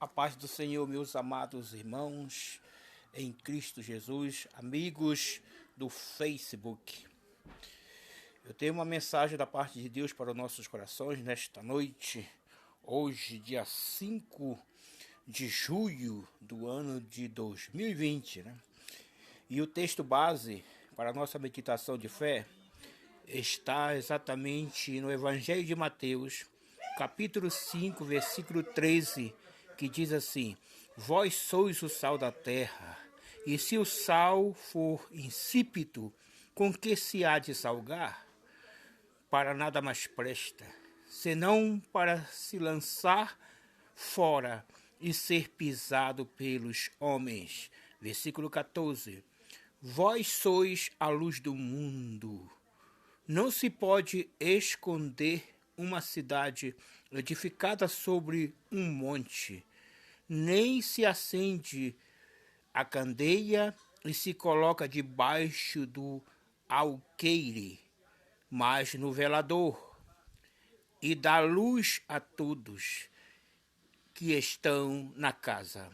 A paz do Senhor, meus amados irmãos, em Cristo Jesus, amigos do Facebook. Eu tenho uma mensagem da parte de Deus para os nossos corações nesta noite, hoje, dia 5 de julho do ano de 2020, né? E o texto base para a nossa meditação de fé está exatamente no Evangelho de Mateus, capítulo 5, versículo 13, que diz assim: Vós sois o sal da terra, e se o sal for insípido, com que se há de salgar? Para nada mais presta, senão para se lançar fora e ser pisado pelos homens. Versículo 14: Vós sois a luz do mundo. Não se pode esconder uma cidade edificada sobre um monte, nem se acende a candeia e se coloca debaixo do alqueire, mas no velador, e dá luz a todos que estão na casa.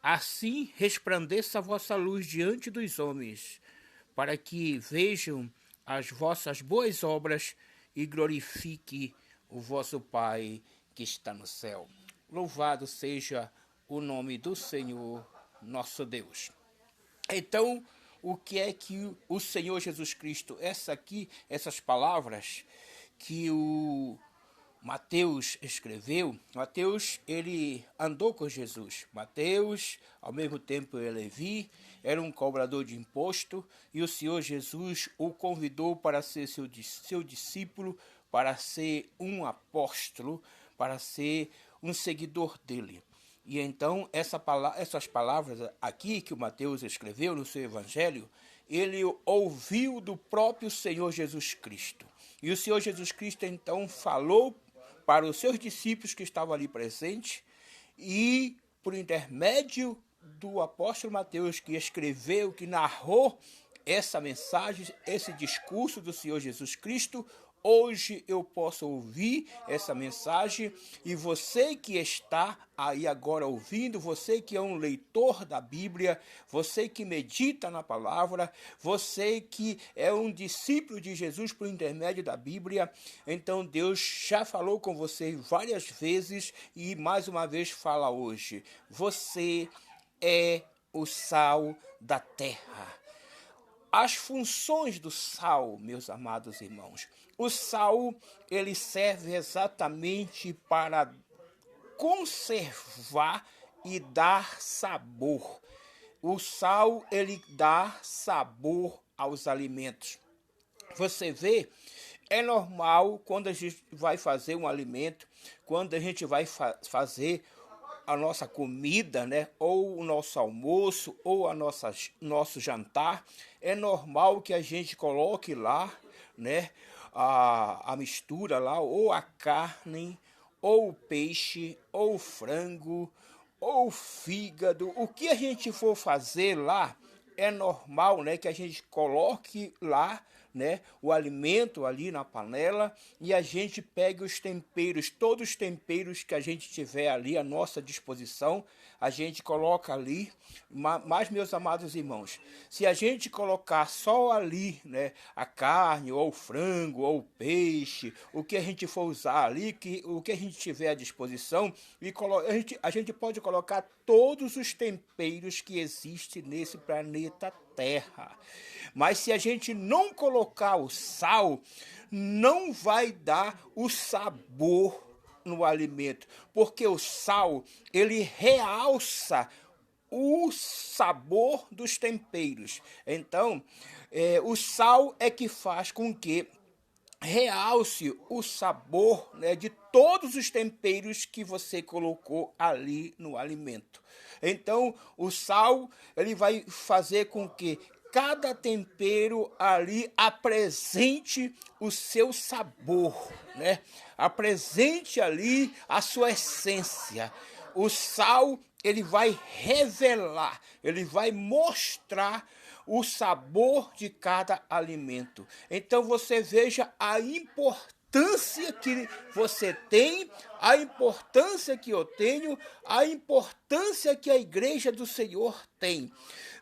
Assim resplandeça a vossa luz diante dos homens, para que vejam as vossas boas obras e glorifique o vosso Pai que está no céu. Louvado seja o nome do Senhor, nosso Deus. Então, o que é que o Senhor Jesus Cristo, essas palavras que o Mateus escreveu, Mateus, ele andou com Jesus. Mateus, ao mesmo tempo é Levi, era um cobrador de imposto, e o Senhor Jesus o convidou para ser seu discípulo, para ser um apóstolo, para ser um seguidor dele. E então, essas palavras aqui que o Mateus escreveu no seu evangelho, ele ouviu do próprio Senhor Jesus Cristo. E o Senhor Jesus Cristo, então, falou para os seus discípulos que estavam ali presentes, e por intermédio do apóstolo Mateus, que escreveu, que narrou essa mensagem, esse discurso do Senhor Jesus Cristo, hoje eu posso ouvir essa mensagem, e você que está aí agora ouvindo, você que é um leitor da Bíblia, você que medita na palavra, você que é um discípulo de Jesus por intermédio da Bíblia, então Deus já falou com você várias vezes e mais uma vez fala hoje. Você é o sal da terra. As funções do sal, meus amados irmãos. O sal, ele serve exatamente para conservar e dar sabor. O sal, ele dá sabor aos alimentos. Você vê, é normal quando a gente vai fazer um alimento, quando a gente vai fazer a nossa comida, né, ou o nosso almoço, ou nosso jantar, é normal que a gente coloque lá, né, a mistura lá, ou a carne, ou o peixe, ou o frango, ou o fígado. O que a gente for fazer lá, é normal, né, que a gente coloque lá, né, o alimento ali na panela, e a gente pegue os temperos, todos os temperos que a gente tiver ali à nossa disposição, a gente coloca ali. Mas, meus amados irmãos, se a gente colocar só ali, né, a carne, ou o frango, ou o peixe, o que a gente for usar ali, o que a gente tiver à disposição, e a gente pode colocar todos os temperos que existem nesse planeta Terra. Mas se a gente não colocar o sal, não vai dar o sabor no alimento, porque o sal, ele realça o sabor dos temperos. Então, o sal é que faz com que realce o sabor, né, de todos os temperos que você colocou ali no alimento. Então, o sal, ele vai fazer com que cada tempero ali apresente o seu sabor, né? Apresente ali a sua essência. O sal, ele vai revelar, ele vai mostrar o sabor de cada alimento. Então você veja a importância importância que você tem, a importância que eu tenho, a importância que a igreja do Senhor tem,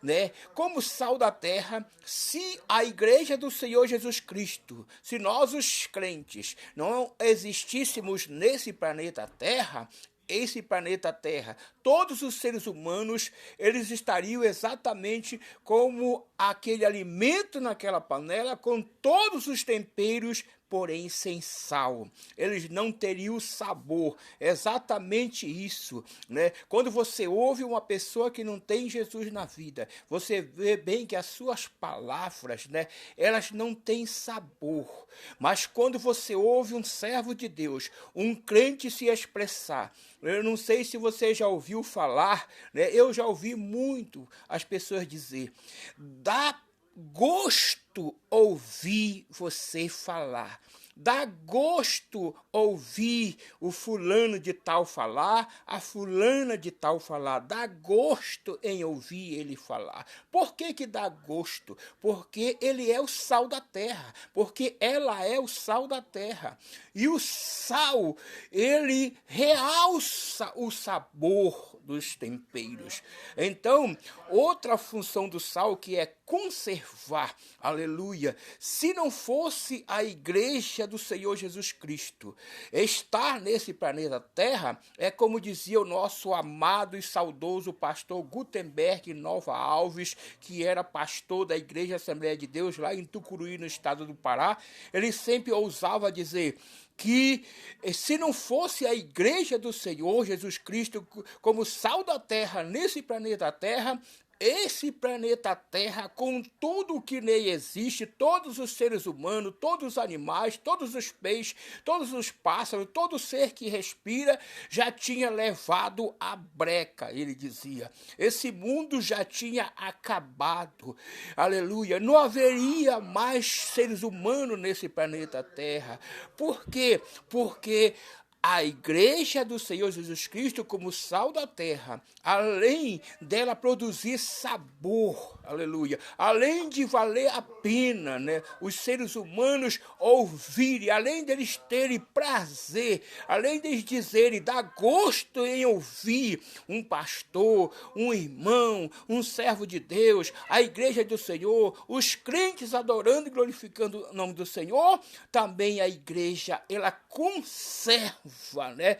né? Como sal da terra, se a igreja do Senhor Jesus Cristo, se nós os crentes não existíssemos nesse planeta Terra, esse planeta Terra, todos os seres humanos, eles estariam exatamente como aquele alimento naquela panela, com todos os temperos, porém sem sal. Eles não teriam sabor. Exatamente isso, né? Quando você ouve uma pessoa que não tem Jesus na vida, você vê bem que as suas palavras, né, elas não têm sabor. Mas quando você ouve um servo de Deus, um crente se expressar, eu não sei se você já ouviu falar, né? Eu já ouvi muito as pessoas dizer: dá gosto ouvir você falar. Dá gosto ouvir o fulano de tal falar, a fulana de tal falar. Dá gosto em ouvir ele falar. Por que que dá gosto? Porque ele é o sal da terra. Porque ela é o sal da terra. E o sal, ele realça o sabor dos temperos. Então, outra função do sal que é conservar, aleluia, se não fosse a igreja do Senhor Jesus Cristo estar nesse planeta Terra, é como dizia o nosso amado e saudoso pastor Gutenberg Nova Alves, que era pastor da Igreja Assembleia de Deus lá em Tucuruí, no estado do Pará. Ele sempre ousava dizer que se não fosse a igreja do Senhor Jesus Cristo como sal da terra nesse planeta Terra, esse planeta Terra, com tudo o que nele existe, todos os seres humanos, todos os animais, todos os peixes, todos os pássaros, todo ser que respira, já tinha levado a breca, ele dizia. Esse mundo já tinha acabado. Aleluia. Não haveria mais seres humanos nesse planeta Terra. Por quê? Porque a igreja do Senhor Jesus Cristo, como sal da terra, além dela produzir sabor, aleluia, além de valer a pena, né, os seres humanos ouvirem, além deles terem prazer, além deles dizerem, dá gosto em ouvir um pastor, um irmão, um servo de Deus, a igreja do Senhor, os crentes adorando e glorificando o nome do Senhor, também a igreja, ela conserva, né,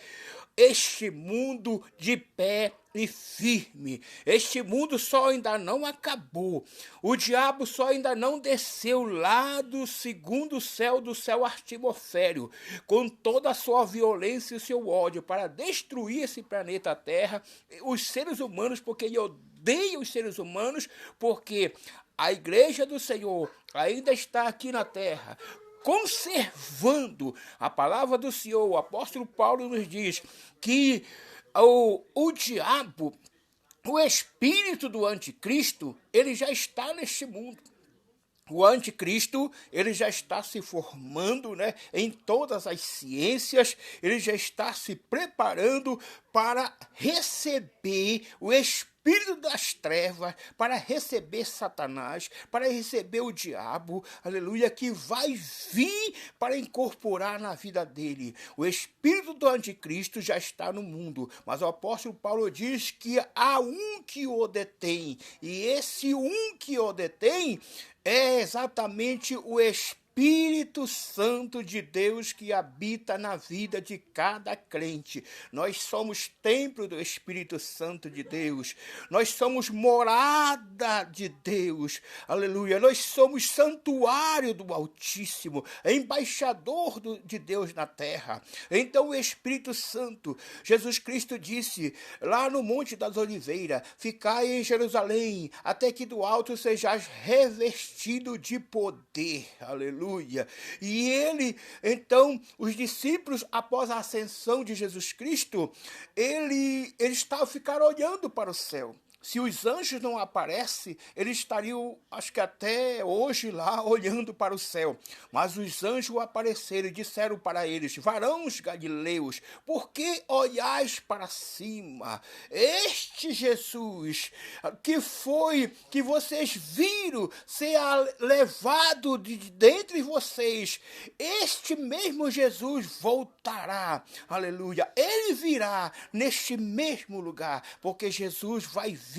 este mundo de pé e firme. Este mundo só ainda não acabou. O diabo só ainda não desceu lá do segundo céu, do céu atmosférico, com toda a sua violência e o seu ódio, para destruir esse planeta Terra, os seres humanos, porque ele odeia os seres humanos, porque a igreja do Senhor ainda está aqui na Terra, conservando a palavra do Senhor. O apóstolo Paulo nos diz que o diabo, o espírito do anticristo, ele já está neste mundo. O anticristo, ele já está se formando, né, em todas as ciências, ele já está se preparando para receber o espírito das trevas, para receber Satanás, para receber o diabo, aleluia, que vai vir para incorporar na vida dele. O espírito do anticristo já está no mundo, mas o apóstolo Paulo diz que há um que o detém, e esse um que o detém é exatamente o Espírito Santo de Deus que habita na vida de cada crente. Nós somos templo do Espírito Santo de Deus. Nós somos morada de Deus. Aleluia. Nós somos santuário do Altíssimo, embaixador de Deus na terra. Então o Espírito Santo, Jesus Cristo disse lá no Monte das Oliveiras: ficai em Jerusalém, até que do alto sejais revestido de poder. Aleluia. E ele, então, os discípulos, após a ascensão de Jesus Cristo, eles ficaram olhando para o céu. se os anjos não aparecem, eles estariam, acho que até hoje lá, olhando para o céu. Mas os anjos apareceram e disseram para eles: varãos galileus, por que olhais para cima? Este Jesus que vocês viram ser levado de dentre vocês, este mesmo Jesus voltará, aleluia. Ele virá neste mesmo lugar, porque Jesus vai vir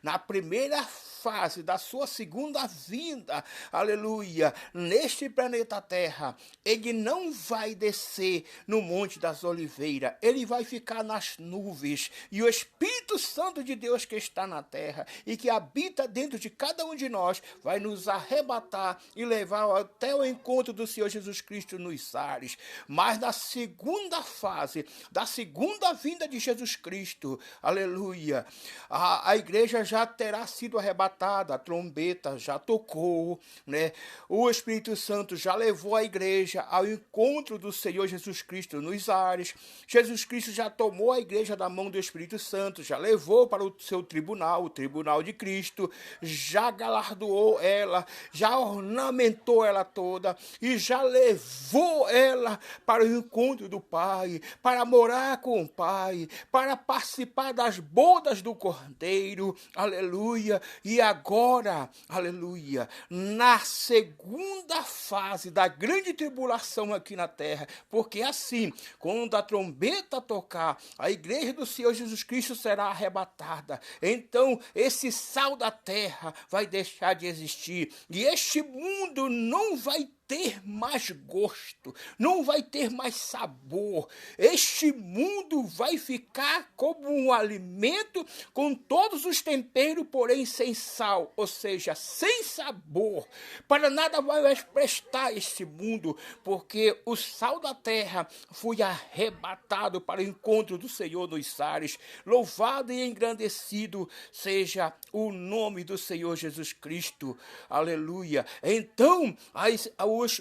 na primeira fase da sua segunda vinda, aleluia, neste planeta Terra. Ele não vai descer no Monte das Oliveiras, ele vai ficar nas nuvens, e o Espírito Santo de Deus que está na terra e que habita dentro de cada um de nós vai nos arrebatar e levar até o encontro do Senhor Jesus Cristo nos ares. Mas na segunda fase da segunda vinda de Jesus Cristo, aleluia, a igreja já terá sido arrebatada, a trombeta já tocou, né? O Espírito Santo já levou a igreja ao encontro do Senhor Jesus Cristo nos ares. Jesus Cristo já tomou a igreja da mão do Espírito Santo, já levou para o seu tribunal, o tribunal de Cristo, já galardoou ela, já ornamentou ela toda e já levou ela para o encontro do Pai, para morar com o Pai, para participar das bodas do Cordeiro, aleluia. E agora, aleluia, na segunda fase da grande tribulação aqui na terra, porque assim, quando a trombeta tocar, a igreja do Senhor Jesus Cristo será arrebatada. Então, esse sal da terra vai deixar de existir e este mundo não vai ter mais gosto, não vai ter mais sabor. Este mundo vai ficar como um alimento com todos os temperos, porém sem sal, ou seja, sem sabor. Para nada vai mais prestar este mundo, porque o sal da terra foi arrebatado para o encontro do Senhor nos ares. Louvado e engrandecido seja o nome do Senhor Jesus Cristo. Aleluia. Então,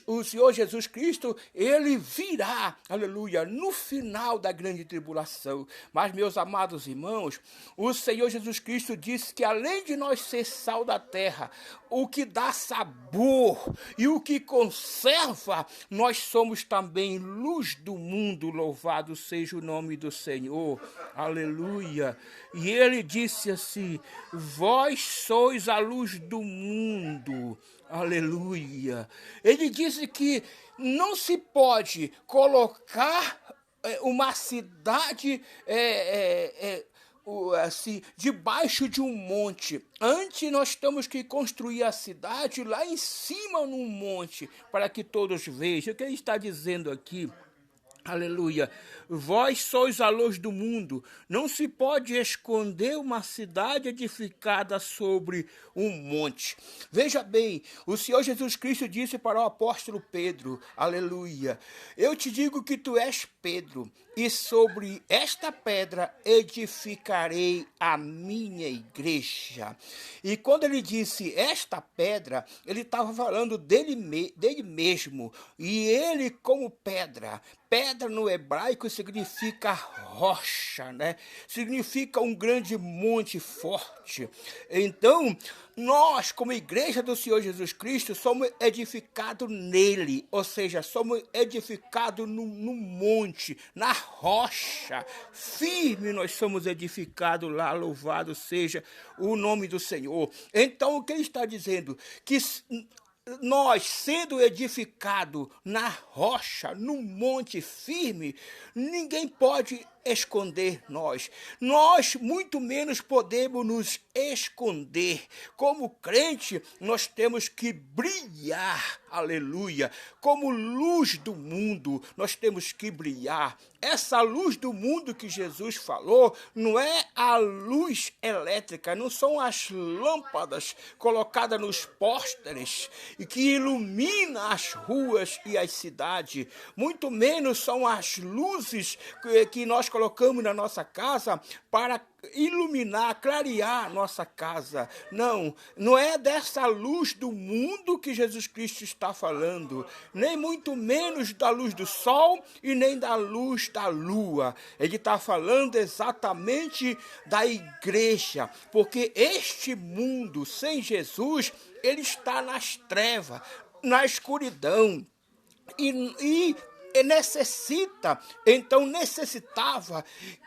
o Senhor Jesus Cristo, ele virá, aleluia, no final da grande tribulação. Mas, meus amados irmãos, o Senhor Jesus Cristo disse que além de nós ser sal da terra, o que dá sabor e o que conserva, nós somos também luz do mundo. Louvado seja o nome do Senhor, aleluia. E ele disse assim: vós sois a luz do mundo, aleluia. Ele disse que não se pode colocar uma cidade assim, debaixo de um monte. Antes nós temos que construir a cidade lá em cima num monte, para que todos vejam. O que ele está dizendo aqui? Aleluia. Vós sois a luz do mundo. Não se pode esconder uma cidade edificada sobre um monte. Veja bem, o Senhor Jesus Cristo disse para o apóstolo Pedro, aleluia, eu te digo que tu és Pedro, e sobre esta pedra edificarei a minha igreja. E quando ele disse esta pedra, ele estava falando dele mesmo. E ele como pedra. Pedra no hebraico significa rocha, né? Significa um grande monte forte. Então, nós, como igreja do Senhor Jesus Cristo, somos edificados nele, ou seja, somos edificados no monte, na rocha, firme nós somos edificados lá, louvado seja o nome do Senhor. Então, o que ele está dizendo? Que nós, sendo edificados na rocha, no monte firme, ninguém pode esconder nós. Nós, muito menos, podemos nos esconder. Como crente, nós temos que brilhar, aleluia. Como luz do mundo, nós temos que brilhar. Essa luz do mundo que Jesus falou não é a luz elétrica, não são as lâmpadas colocadas nos pósteres e que ilumina as ruas e as cidades. Muito menos são as luzes que nós colocamos na nossa casa para iluminar, clarear nossa casa. Não é dessa luz do mundo que Jesus Cristo está falando, nem muito menos da luz do sol e nem da luz da lua. Ele está falando exatamente da igreja, porque este mundo sem Jesus, ele está nas trevas, na escuridão, e necessitava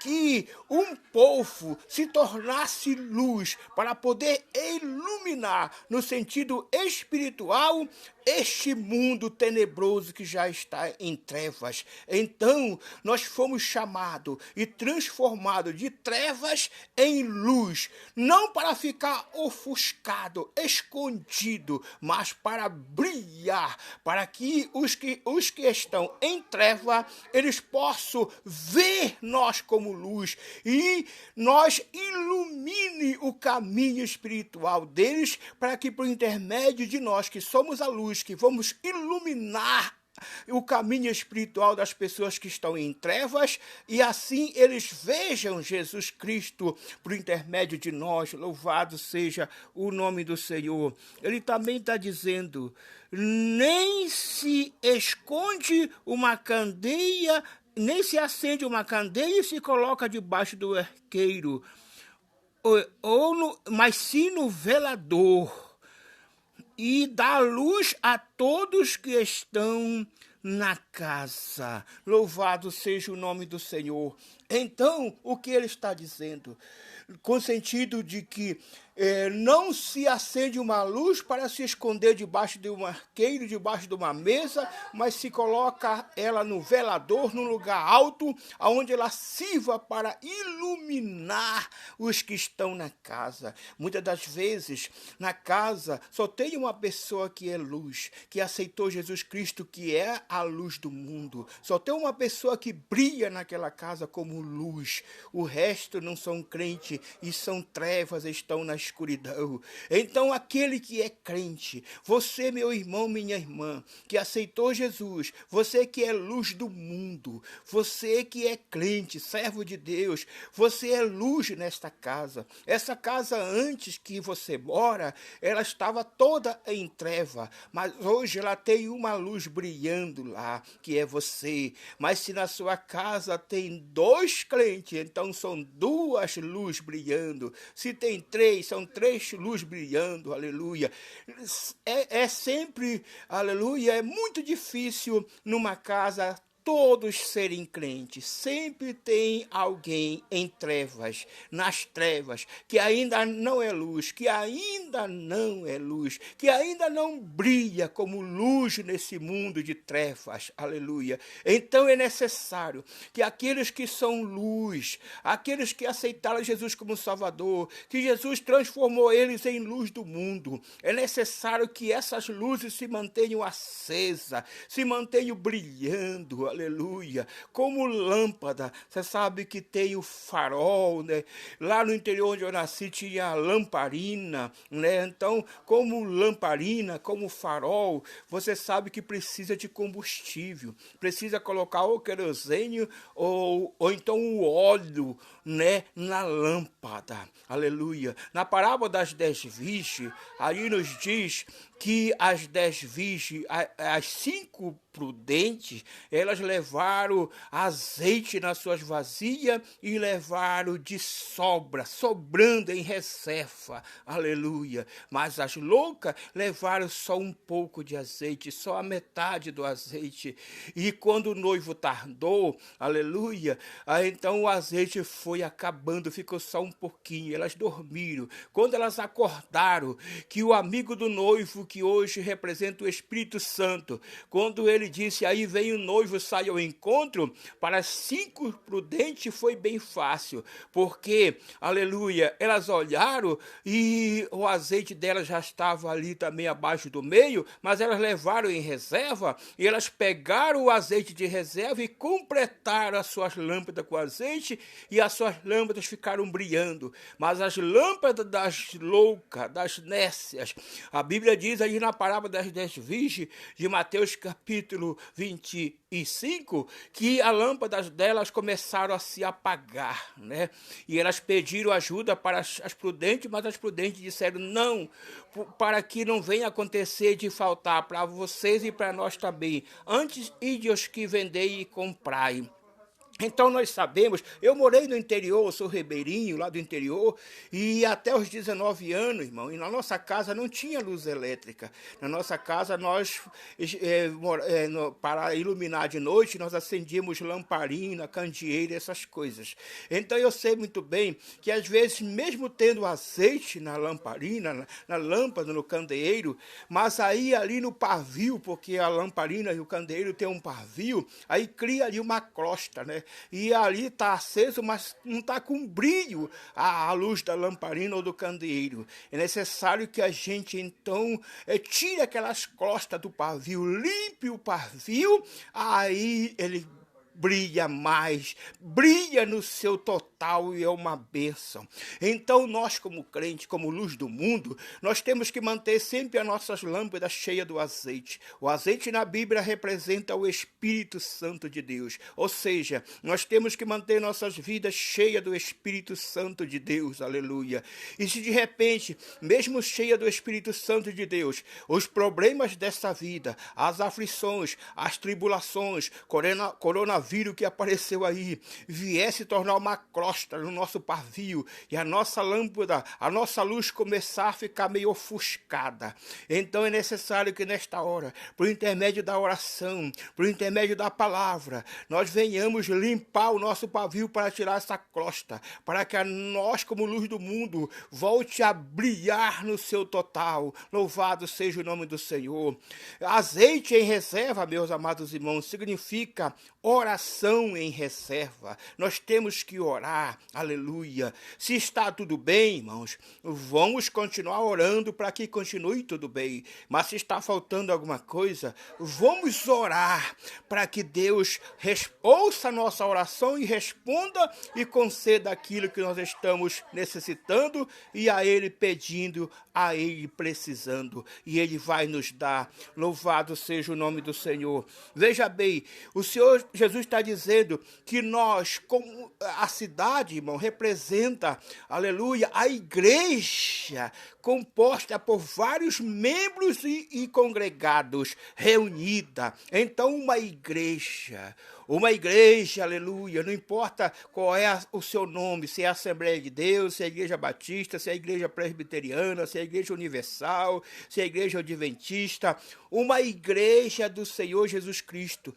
que um povo se tornasse luz para poder iluminar no sentido espiritual este mundo tenebroso que já está em trevas. Então, nós fomos chamados e transformados de trevas em luz, não para ficar ofuscado, escondido, mas para brilhar, para que os que estão em treva, eles possam ver nós como luz e nós ilumine o caminho espiritual deles, para que por intermédio de nós que somos a luz, que vamos iluminar o caminho espiritual das pessoas que estão em trevas, e assim eles vejam Jesus Cristo por intermédio de nós. Louvado seja o nome do Senhor. Ele também está dizendo: nem se esconde uma candeia, nem se acende uma candeia e se coloca debaixo do arqueiro, mas sim no velador, e dá luz a todos que estão na casa. Louvado seja o nome do Senhor. Então, o que ele está dizendo? Com sentido de que não se acende uma luz para se esconder debaixo de um arqueiro, debaixo de uma mesa, mas se coloca ela no velador, num lugar alto, onde ela sirva para iluminar os que estão na casa. Muitas das vezes, na casa, só tem uma pessoa que é luz, que aceitou Jesus Cristo, que é a luz do mundo. Só tem uma pessoa que brilha naquela casa como luz. O resto não são crentes e são trevas, estão na escuridão. Então, aquele que é crente, você, meu irmão, minha irmã, que aceitou Jesus, você que é luz do mundo, você que é crente, servo de Deus, você é luz nesta casa. Essa casa, antes que você mora, ela estava toda em treva, mas hoje ela tem uma luz brilhando lá, que é você. Mas se na sua casa tem 2 crentes, então são 2 luzes brilhando. Se tem 3, são 3 luzes brilhando, aleluia. É sempre, aleluia, é muito difícil numa casa todos serem crentes. Sempre tem alguém em trevas, nas trevas, que ainda não é luz, que ainda não é luz, que ainda não brilha como luz nesse mundo de trevas, aleluia. Então é necessário que aqueles que são luz, aqueles que aceitaram Jesus como Salvador, que Jesus transformou eles em luz do mundo, é necessário que essas luzes se mantenham acesas, se mantenham brilhando, aleluia, como lâmpada. Você sabe que tem o farol, né? Lá no interior onde eu nasci tinha a lamparina, né? Então, como lamparina, como farol, você sabe que precisa de combustível, precisa colocar o querosene ou então o óleo, né, na lâmpada, aleluia. Na parábola das 10 virgens, aí nos diz que as 10 virgens, as 5 prudentes, elas levaram azeite nas suas vasilhas e levaram de sobrando em reserva, aleluia. Mas as loucas levaram só um pouco de azeite, só a metade do azeite. E quando o noivo tardou, aleluia, aí então o azeite foi acabando, ficou só um pouquinho, elas dormiram. Quando elas acordaram, que o amigo do noivo, que hoje representa o Espírito Santo, quando ele disse, aí vem o noivo, sai ao encontro, para as 5 prudentes foi bem fácil, porque, aleluia, elas olharam e o azeite delas já estava ali também abaixo do meio, mas elas levaram em reserva, e elas pegaram o azeite de reserva e completaram as suas lâmpadas com azeite, e as suas as lâmpadas ficaram brilhando, mas as lâmpadas das loucas, das nécias, a Bíblia diz aí na parábola das 10 virgens, de Mateus capítulo 25, que as lâmpadas delas começaram a se apagar, né? E elas pediram ajuda para as prudentes, mas as prudentes disseram não, para que não venha acontecer de faltar para vocês e para nós também. Antes, ide os que vendei e comprai. Então nós sabemos, eu morei no interior, eu sou ribeirinho lá do interior, e até os 19 anos, irmão, e na nossa casa não tinha luz elétrica. Na nossa casa nós, para iluminar de noite, nós acendíamos lamparina, candeeira, essas coisas. Então eu sei muito bem que às vezes, mesmo tendo azeite na lamparina, na lâmpada, no candeeiro, mas aí ali no pavio, porque a lamparina e o candeeiro tem um pavio, aí cria ali uma crosta, né? E ali está aceso, mas não está com brilho a luz da lamparina ou do candeeiro. É necessário que a gente, então, tire aquelas crostas do pavio, limpe o pavio, aí ele brilha mais, brilha no seu total e é uma bênção. Então nós como crentes, como luz do mundo, nós temos que manter sempre as nossas lâmpadas cheias do azeite. O azeite na Bíblia representa o Espírito Santo de Deus, ou seja, nós temos que manter nossas vidas cheias do Espírito Santo de Deus, aleluia. E se de repente, mesmo cheia do Espírito Santo de Deus, os problemas dessa vida, as aflições, as tribulações, coronavírus que apareceu aí, viesse tornar uma crosta no nosso pavio e a nossa lâmpada, a nossa luz começar a ficar meio ofuscada. Então é necessário que nesta hora, por intermédio da oração, por intermédio da palavra, nós venhamos limpar o nosso pavio para tirar essa crosta, para que nós, como luz do mundo, volte a brilhar no seu total. Louvado seja o nome do Senhor. Azeite em reserva, meus amados irmãos, significa oração em reserva. Nós temos que orar, aleluia. Se está tudo bem, irmãos, vamos continuar orando para que continue tudo bem. Mas se está faltando alguma coisa, vamos orar para que Deus ouça a nossa oração e responda e conceda aquilo que nós estamos necessitando e a Ele pedindo, a Ele precisando. E Ele vai nos dar. Louvado seja o nome do Senhor. Veja bem, o Senhor Jesus está dizendo que nós, como a cidade, irmão, representa, aleluia, a igreja composta por vários membros e congregados, reunida. Então, uma igreja, aleluia, não importa qual é o seu nome, se é a Assembleia de Deus, se é a Igreja Batista, se é a Igreja Presbiteriana, se é a Igreja Universal, se é a Igreja Adventista, uma igreja do Senhor Jesus Cristo,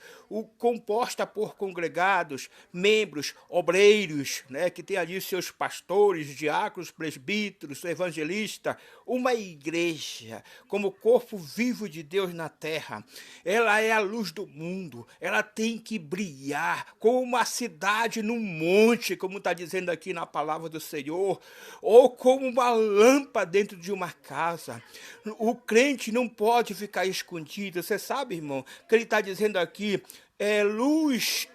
composta por congregados, membros, obreiros, né, que tem ali seus pastores, diáconos, presbíteros, evangelistas, uma igreja como corpo vivo de Deus na terra. Ela é a luz do mundo, ela tem que brilhar como uma cidade num monte, como está dizendo aqui na palavra do Senhor, ou como uma lâmpada dentro de uma casa. O crente não pode ficar escondido. Você sabe, irmão, que ele está dizendo aqui, luz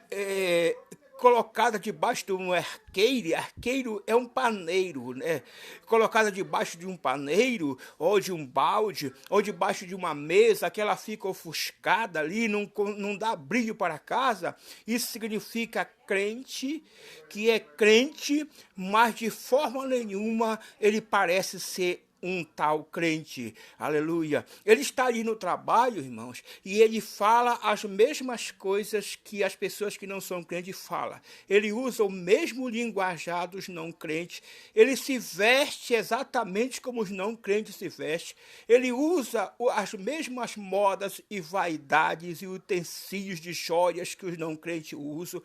colocada debaixo de um arqueiro é um paneiro, né? Colocada debaixo de um paneiro, ou de um balde, ou debaixo de uma mesa, que ela fica ofuscada ali, não dá brilho para a casa. Isso significa crente, que é crente, mas de forma nenhuma ele parece ser um tal crente, aleluia. Ele está ali no trabalho, irmãos, e ele fala as mesmas coisas que as pessoas que não são crentes falam. Ele usa o mesmo linguajar dos não crentes, ele se veste exatamente como os não crentes se vestem, ele usa as mesmas modas e vaidades e utensílios de joias que os não crentes usam.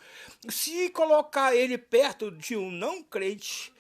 Se colocar ele perto de um não crente,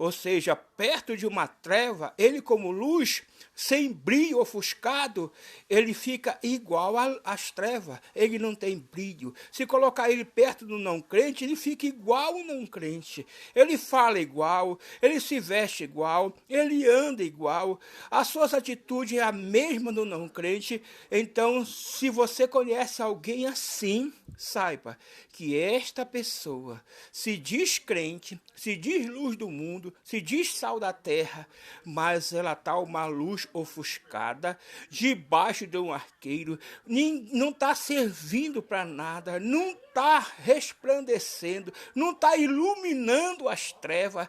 ou seja, perto de uma treva, ele como luz, sem brilho, ofuscado, ele fica igual às trevas, ele não tem brilho. Se colocar ele perto do não crente, ele fica igual ao não crente. Ele fala igual, ele se veste igual, ele anda igual, as suas atitudes é a mesma do não crente. Então, se você conhece alguém assim, saiba que esta pessoa se diz crente, se diz luz do mundo, se diz sal da terra, mas ela está uma luz ofuscada, debaixo de um arqueiro, não está servindo para nada, não está resplandecendo, não está iluminando as trevas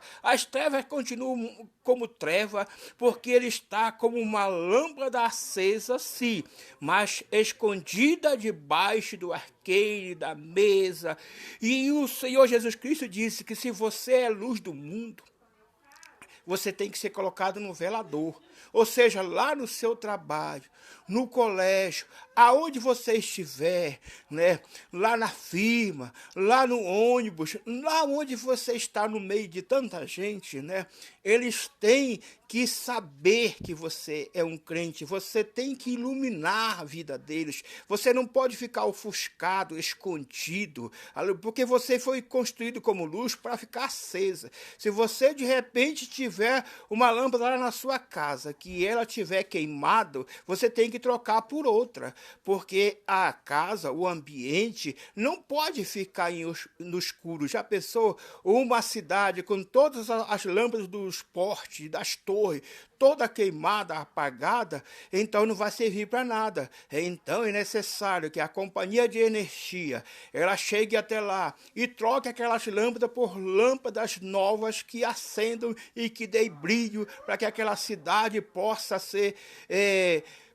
continuam como treva, porque ele está como uma lâmpada acesa, sim, mas escondida debaixo do arqueiro, da mesa. E o Senhor Jesus Cristo disse que se você é luz do mundo, você tem que ser colocado no velador, ou seja, lá no seu trabalho, no colégio, aonde você estiver, né? Lá na firma, lá no ônibus, lá onde você está no meio de tanta gente, né? Eles têm que saber que você é um crente, você tem que iluminar a vida deles, você não pode ficar ofuscado, escondido, porque você foi construído como luz para ficar acesa. Se você de repente tiver uma lâmpada lá na sua casa, que ela tiver queimado, você tem que trocar por outra, porque a casa, o ambiente, não pode ficar no escuro. Já pensou uma cidade com todas as lâmpadas dos postes, das torres, toda queimada, apagada? Então não vai servir para nada. Então é necessário que a companhia de energia, ela chegue até lá e troque aquelas lâmpadas por lâmpadas novas que acendam e que dê brilho para que aquela cidade possa ser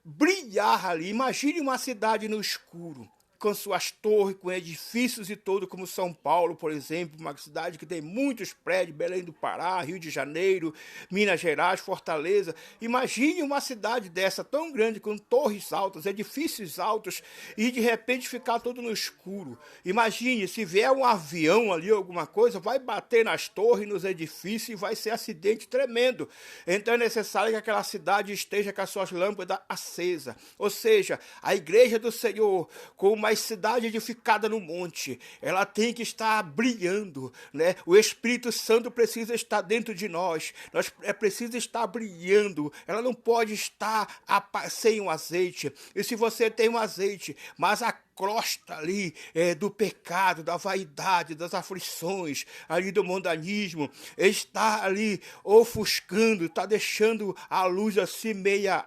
brilhar ali. Imagine uma cidade no escuro, com suas torres, com edifícios e todo, como São Paulo, por exemplo, uma cidade que tem muitos prédios, Belém do Pará, Rio de Janeiro, Minas Gerais, Fortaleza. Imagine uma cidade dessa, tão grande, com torres altas, edifícios altos, e de repente ficar tudo no escuro. Imagine, se vier um avião ali, alguma coisa, vai bater nas torres, nos edifícios, e vai ser acidente tremendo. Então é necessário que aquela cidade esteja com as suas lâmpadas acesas. Ou seja, a igreja do Senhor, com uma cidade edificada no monte, ela tem que estar brilhando, né? O Espírito Santo precisa estar dentro de nós, precisa estar brilhando, ela não pode estar sem um azeite. E se você tem um azeite, mas a crosta ali do pecado, da vaidade, das aflições, ali do mundanismo, está ali ofuscando, está deixando a luz assim meia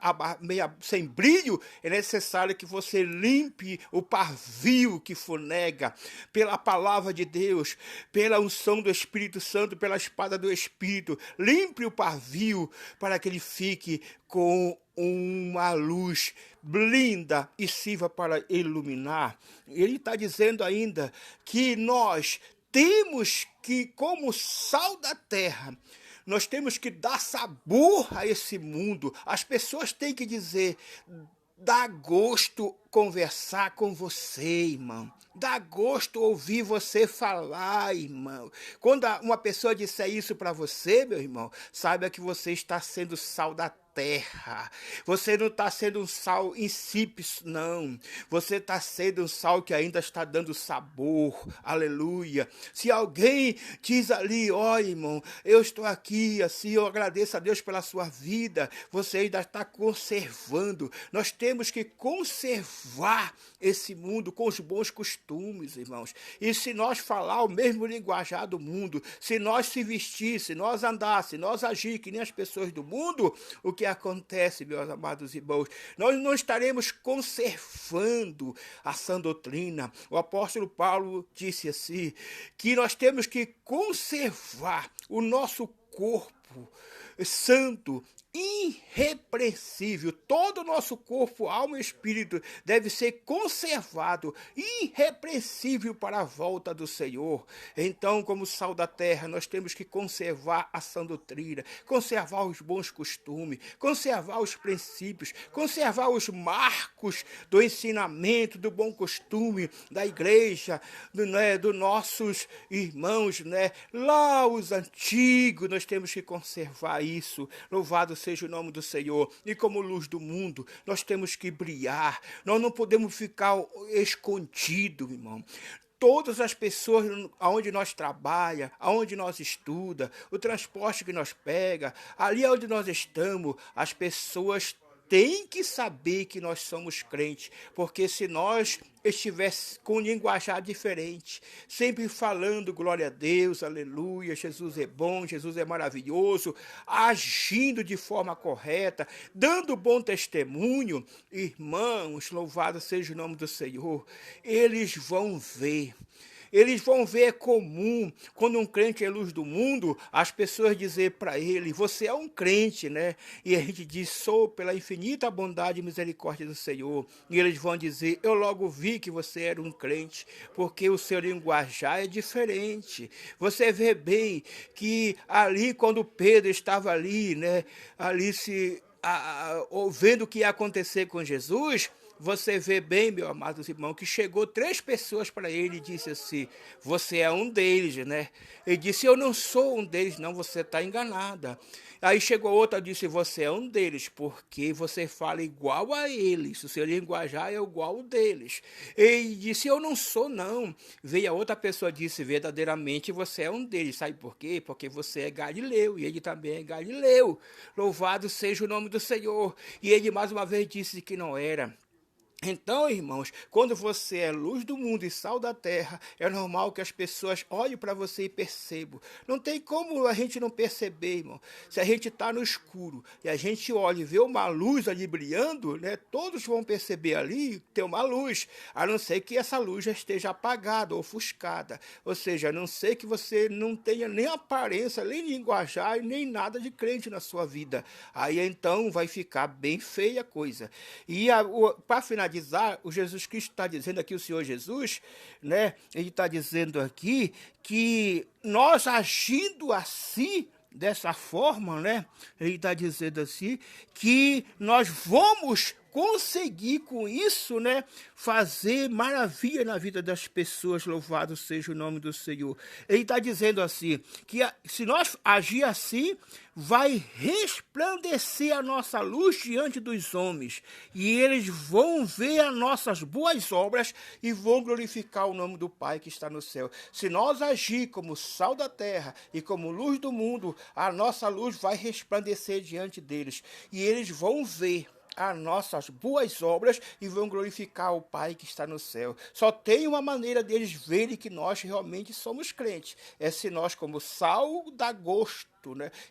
sem brilho, é necessário que você limpe o pavio que fonega pela palavra de Deus, pela unção do Espírito Santo, pela espada do Espírito. Limpe o pavio para que ele fique com uma luz linda e sirva para iluminar. Ele está dizendo ainda que nós temos que, como sal da terra, nós temos que dar sabor a esse mundo. As pessoas têm que dizer: dá gosto conversar com você, irmão. Dá gosto ouvir você falar, irmão. Quando uma pessoa disser isso para você, meu irmão, saiba que você está sendo sal da terra. Você não está sendo um sal insípido, não. Você está sendo um sal que ainda está dando sabor. Aleluia. Se alguém diz ali: ó, irmão, eu estou aqui, assim, eu agradeço a Deus pela sua vida, você ainda está conservando. Nós temos que conservar esse mundo com os bons costumes, irmãos. E se nós falar o mesmo linguajar do mundo, se nós se vestir, se nós andar, se nós agir que nem as pessoas do mundo, o que acontece, meus amados irmãos? Nós não estaremos conservando a sã doutrina. O apóstolo Paulo disse assim, que nós temos que conservar o nosso corpo corpo santo, irrepreensível. Todo o nosso corpo, alma e espírito deve ser conservado, irrepreensível para a volta do Senhor. Então, como sal da terra, nós temos que conservar a sã doutrina, conservar os bons costumes, conservar os princípios, conservar os marcos do ensinamento, do bom costume da igreja, dos nossos irmãos, lá os antigos, nós temos que conservar isso. Louvado seja o nome do Senhor. E como luz do mundo, nós temos que brilhar. Nós não podemos ficar escondidos, irmão. Todas as pessoas aonde nós trabalhamos, aonde nós estuda, o transporte que nós pega, ali onde nós estamos, as pessoas têm que saber que nós somos crentes, porque se nós estivéssemos com um linguajar diferente, sempre falando glória a Deus, aleluia, Jesus é bom, Jesus é maravilhoso, agindo de forma correta, dando bom testemunho, irmãos, louvado seja o nome do Senhor, eles vão ver. Eles vão ver, é comum, quando um crente é luz do mundo, as pessoas dizer para ele, você é um crente, E a gente diz, sou pela infinita bondade e misericórdia do Senhor. E eles vão dizer, eu logo vi que você era um crente, porque o seu linguajar é diferente. Você vê bem que ali, quando Pedro estava ali, ali vendo o que ia acontecer com Jesus, você vê bem, meu amado irmão, que chegou 3 pessoas para ele e disse assim, você é um deles, Ele disse, eu não sou um deles, não, você está enganada. Aí chegou outra e disse, você é um deles, porque você fala igual a eles, o seu linguajar é igual ao deles. Ele disse, eu não sou, não. Veio a outra pessoa e disse, verdadeiramente você é um deles. Sabe por quê? Porque você é galileu, e ele também é galileu. Louvado seja o nome do Senhor. E ele mais uma vez disse que não era. Então, irmãos, quando você é luz do mundo e sal da terra, é normal que as pessoas olhem para você e percebam. Não tem como a gente não perceber, irmão. Se a gente está no escuro e a gente olha e vê uma luz ali brilhando, todos vão perceber ali que tem uma luz, a não ser que essa luz já esteja apagada ou ofuscada. Ou seja, a não ser que você não tenha nem aparência, nem linguajar, nem nada de crente na sua vida. Aí então vai ficar bem feia a coisa. E para finalizar, o Jesus Cristo está dizendo aqui, o Senhor Jesus, ele está dizendo aqui que nós agindo assim, dessa forma, ele está dizendo assim, que nós vamos conseguir com isso, fazer maravilha na vida das pessoas, louvado seja o nome do Senhor. Ele está dizendo assim, que se nós agir assim, vai resplandecer a nossa luz diante dos homens, e eles vão ver as nossas boas obras e vão glorificar o nome do Pai que está no céu. Se nós agir como sal da terra e como luz do mundo, a nossa luz vai resplandecer diante deles, e eles vão ver as nossas boas obras e vão glorificar o Pai que está no céu. Só tem uma maneira deles verem que nós realmente somos crentes. É se nós, como sal, dá gosto,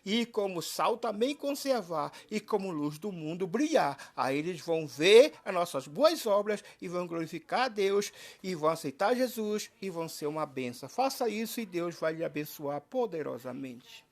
E como sal também conservar, e como luz do mundo brilhar. Aí eles vão ver as nossas boas obras e vão glorificar a Deus, e vão aceitar Jesus, e vão ser uma bênção. Faça isso e Deus vai lhe abençoar poderosamente.